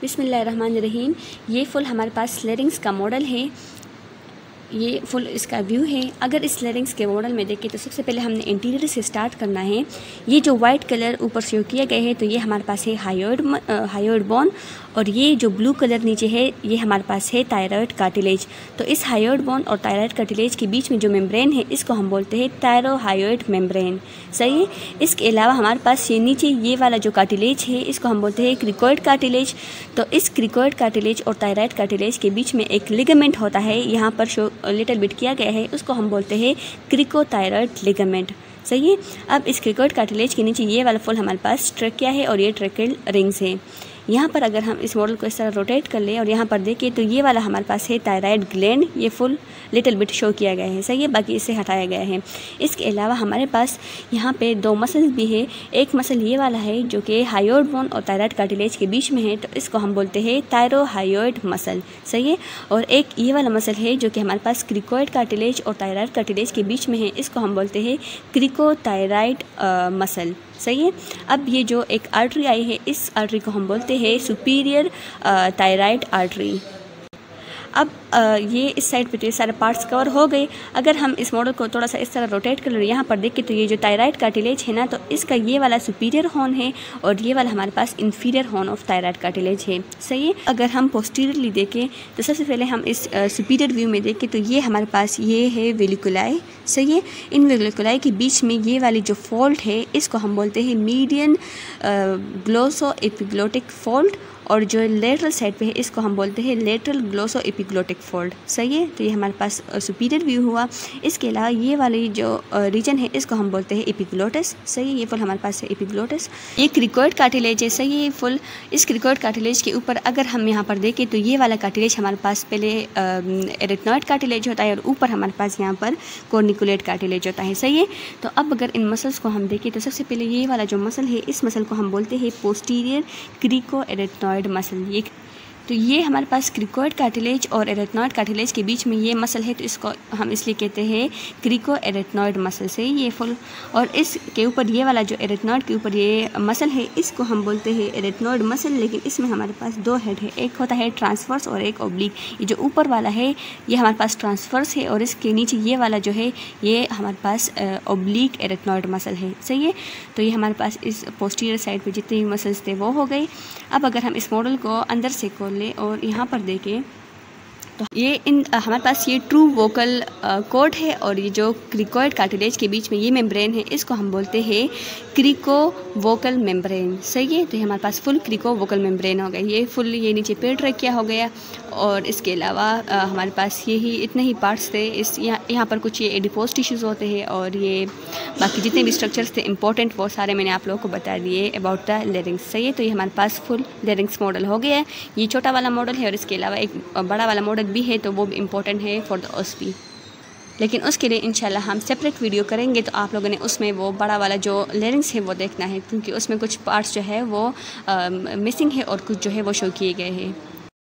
बिस्मिल्लाहिर्रहमानिर्रहीम। ये फुल हमारे पास लेरिंग्स का मॉडल है। ये फुल इसका व्यू है। अगर इस लेरिंग्स के मॉडल में देखें तो सबसे पहले हमने इंटीरियर से स्टार्ट करना है। ये जो वाइट कलर ऊपर शो किया गया है तो ये हमारे पास है हायोइड बोन, और ये जो ब्लू कलर नीचे है ये हमारे पास है थायराइड कार्टिलेज। तो इस हायोइड बोन और थायराइड कार्टिलेज के बीच में जो मेम्ब्रेन है इसको हम बोलते हैं थायरोहायोइड मेम्ब्रेन। सही है। इसके अलावा हमारे पास ये नीचे ये वाला जो कार्टिलेज है इसको हम बोलते हैं क्रिकोइड कार्टिलेज। तो इस क्रिकोइड कार्टिलेज और थायराइड कार्टिलेज के बीच में एक लिगामेंट होता है, यहाँ पर शो लिटिल बिट किया गया है, उसको हम बोलते हैं क्रिकोथायराइड लिगामेंट। सही है। अब इस क्रिकोइड कार्टिलेज के नीचे ये वाला फुल हमारे पास ट्रेकिया है और ये ट्रेकियल रिंग्स है। यहाँ पर अगर हम इस मॉडल को इस तरह रोटेट कर लें और यहाँ पर देखें तो ये वाला हमारे पास है थायराइड ग्लैंड, ये फुल लिटिल बिट शो किया गया है। सही है। बाकी इसे हटाया गया है। इसके अलावा हमारे पास यहाँ पे दो मसल्स भी है। एक मसल ये वाला है जो कि हायोइड बोन और थायराइड कार्टिलेज के बीच में है, तो इसको हम बोलते हैं थायरोहायोइड मसल। सही है। और एक ये वाला मसल है जो कि हमारे पास क्रिकोइड कार्टिलेज और थायराइड कार्टिलेज के बीच में है, इसको हम बोलते हैं क्रिकोथायराइड मसल। सही है। अब ये जो एक आर्टरी आई है इस आर्टरी को हम बोलते हैं सुपीरियर थायराइड आर्टरी। अब ये इस साइड पे सारे पार्ट्स कवर हो गए। अगर हम इस मॉडल को थोड़ा सा इस तरह रोटेट कर ले यहाँ पर देखें तो ये जो थायराइड कार्टिलेज है ना, तो इसका ये वाला सुपीरियर हॉर्न है और ये वाला हमारे पास inferior horn of thyroid cartilage है। सही है। अगर हम पोस्टीरियरली देखें तो सबसे पहले हम इस सुपीरियर व्यू में देखें तो ये हमारे पास ये है वेलिकुलाई। सही है। इन वेलिकुलाई के बीच में ये वाली जो फॉल्ट है इसको हम बोलते हैं मीडियन ग्लोसो एपिग्लोटिक फॉल्ट, और जो लेटरल साइड पे है इसको हम बोलते हैं लेटरल ग्लोसो एपिग्लोटिक फोल्ड। सही है। तो ये हमारे पास सुपीरियर व्यू हुआ। इसके अलावा ये वाली जो रीजन है इसको हम बोलते हैं एपिग्लोटस। सही है। ये फुल हमारे पास है एपिग्लोटस। ये क्रिकोइड कार्टिलेज है। सही है। फुल इस क्रिकोइड कार्टिलेज के ऊपर अगर हम यहाँ पर देखें तो ये वाला कार्टिलेज हमारे पास पहले एरिथनॉइड कार्टिलेज होता है और ऊपर हमारे पास यहाँ पर कॉर्निकुलेट कार्टिलेज होता है। सही है। तो अब अगर इन मसल्स को हम देखें तो सबसे पहले ये वाला जो मसल है इस मसल को हम बोलते हैं पोस्टीरियर क्रिको एरिथनॉइड मसल। ये तो ये हमारे पास क्रिकोइड कार्टिलेज और एरिथनॉइड कार्टिलेज के बीच में ये मसल है, तो इसको हम इसलिए कहते हैं क्रिको एरिथनॉइड मसल से ये फुल। और इसके ऊपर ये वाला जो एरिथनॉइड के ऊपर ये मसल है इसको हम बोलते हैं एरिथनॉइड मसल, लेकिन इसमें हमारे पास दो हेड है, एक होता है ट्रांसवर्स और एक ओब्लिक। ये जो ऊपर वाला है ये हमारे पास ट्रांसवर्स है और इसके नीचे ये वाला जो है ये हमारे पास ओब्लिक एरिथनॉइड मसल है। सही है। तो ये हमारे पास इस पोस्टीरियर साइड पे जितने भी मसल्स थे वो हो गए। अब अगर हम इस मॉडल को अंदर से खोल ले और यहाँ पर देखें तो ये हमारे पास ये ट्रू वोकल कॉर्ड है और ये जो क्रिकोइड कार्टिलेज के बीच में ये मेम्ब्रेन है इसको हम बोलते हैं क्रिको वोकल मेम्ब्रेन। सही है। तो ये हमारे पास फुल क्रिको वोकल मेम्ब्रेन हो गया। ये फुल ये नीचे पेड़ ट्रेकिया हो गया और इसके अलावा हमारे पास यही इतने ही पार्ट्स थे। इस यहाँ पर कुछ ये एडिपोज टिश्यूज़ होते हैं और ये बाकी जितने भी स्ट्रक्चर्स थे इंपॉर्टेंट वो सारे मैंने आप लोगों को बता दिए अबाउट द लेरिंग्स। सही है। तो ये हमारे पास फुल लेरिंग्स मॉडल हो गया है। ये छोटा वाला मॉडल है और इसके अलावा एक बड़ा वाला मॉडल भी है, तो वो भी इम्पोर्टेंट है फॉर द ओएसपी, लेकिन उसके लिए इंशाल्लाह हम सेपरेट वीडियो करेंगे। तो आप लोगों ने उसमें वो बड़ा वाला जो लेरिंग्स है वो देखना है, क्योंकि उसमें कुछ पार्ट्स जो है वो मिसिंग है और कुछ जो है वो शो किए गए हैं।